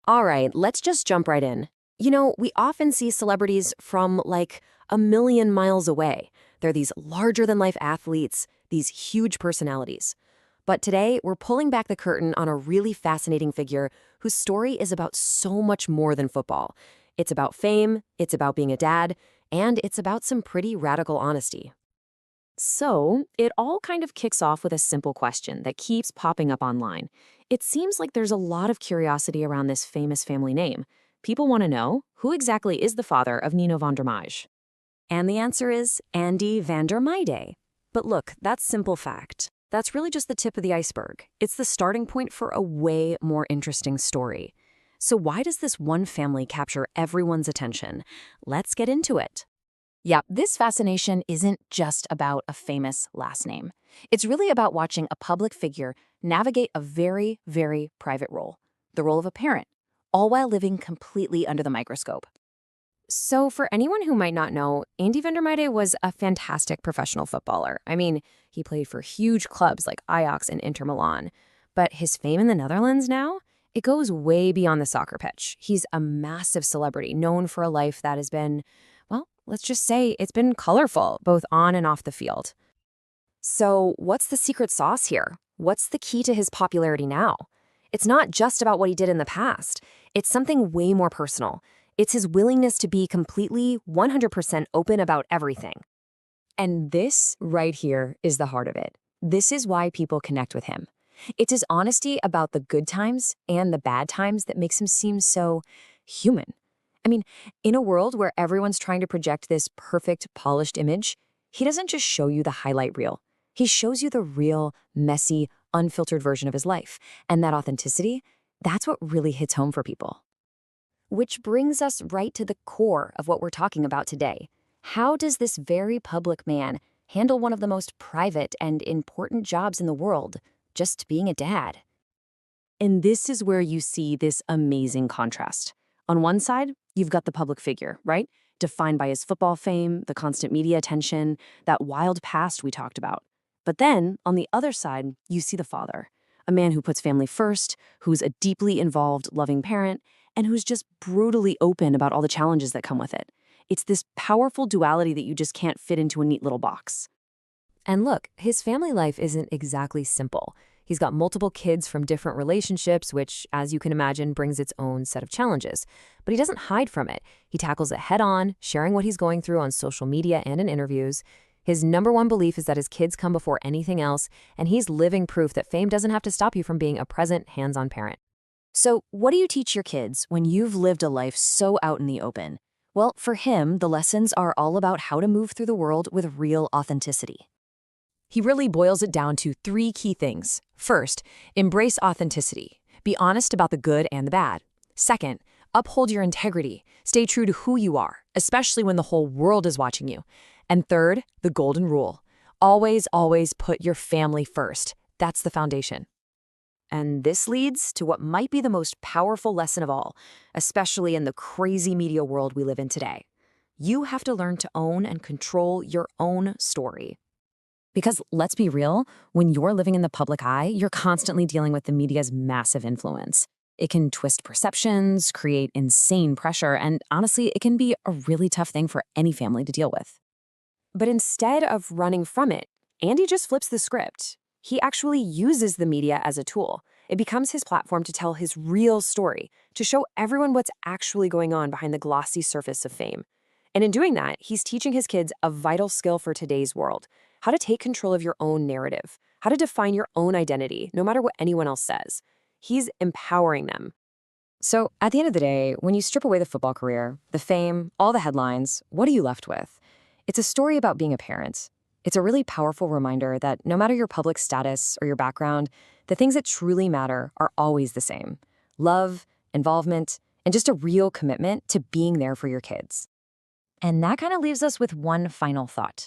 All right, let's just jump right in. We often see celebrities from like a million miles away. They're these larger-than-life athletes, these huge personalities. But today, we're pulling back the curtain on a really fascinating figure whose story is about so much more than football. It's about fame, it's about being a dad, and it's about some pretty radical honesty. So, it all kind of kicks off with a simple question that keeps popping up online. It seems like there's a lot of curiosity around this famous family name. People want to know, who exactly is the father of Nino-van-der-Meijde? And the answer is Andy van der Meijde. But look, that simple fact, that's really just the tip of the iceberg. It's the starting point for a way more interesting story. So why does this one family capture everyone's attention? Let's get into it. Yeah, this fascination isn't just about a famous last name. It's really about watching a public figure navigate a very, very private role, the role of a parent, all while living completely under the microscope. So for anyone who might not know, Andy van der Meijde was a fantastic professional footballer. I mean, he played for huge clubs like Ajax and Inter Milan. But his fame in the Netherlands now, it goes way beyond the soccer pitch. He's a massive celebrity known for a life that has been, well, let's just say it's been colorful, both on and off the field. So what's the secret sauce here? What's the key to his popularity now? It's not just about what he did in the past. It's something way more personal. It's his willingness to be completely 100% open about everything. And this right here is the heart of it. This is why people connect with him. It's his honesty about the good times and the bad times that makes him seem so human. I mean, in a world where everyone's trying to project this perfect, polished image, he doesn't just show you the highlight reel. He shows you the real, messy, unfiltered version of his life. And that authenticity, that's what really hits home for people. Which brings us right to the core of what we're talking about today. How does this very public man handle one of the most private and important jobs in the world, just being a dad? And this is where you see this amazing contrast. On one side, you've got the public figure, right? Defined by his football fame, the constant media attention, that wild past we talked about. But then, on the other side, you see the father, a man who puts family first, who's a deeply involved, loving parent, and who's just brutally open about all the challenges that come with it. It's this powerful duality that you just can't fit into a neat little box. And look, his family life isn't exactly simple. He's got multiple kids from different relationships, which, as you can imagine, brings its own set of challenges. But he doesn't hide from it. He tackles it head-on, sharing what he's going through on social media and in interviews. His number one belief is that his kids come before anything else, and he's living proof that fame doesn't have to stop you from being a present, hands-on parent. So what do you teach your kids when you've lived a life so out in the open? Well, for him, the lessons are all about how to move through the world with real authenticity. He really boils it down to 3 key things. First, embrace authenticity. Be honest about the good and the bad. Second, uphold your integrity. Stay true to who you are, especially when the whole world is watching you. And third, the golden rule. Always, always put your family first. That's the foundation. And this leads to what might be the most powerful lesson of all, especially in the crazy media world we live in today. You have to learn to own and control your own story. Because let's be real, when you're living in the public eye, you're constantly dealing with the media's massive influence. It can twist perceptions, create insane pressure, and honestly, it can be a really tough thing for any family to deal with. But instead of running from it, Andy just flips the script. He actually uses the media as a tool. It becomes his platform to tell his real story, to show everyone what's actually going on behind the glossy surface of fame. And in doing that, he's teaching his kids a vital skill for today's world: how to take control of your own narrative, how to define your own identity, no matter what anyone else says. He's empowering them. So at the end of the day, when you strip away the football career, the fame, all the headlines, what are you left with? It's a story about being a parent. It's a really powerful reminder that no matter your public status or your background, the things that truly matter are always the same: love, involvement, and just a real commitment to being there for your kids. And that kind of leaves us with one final thought.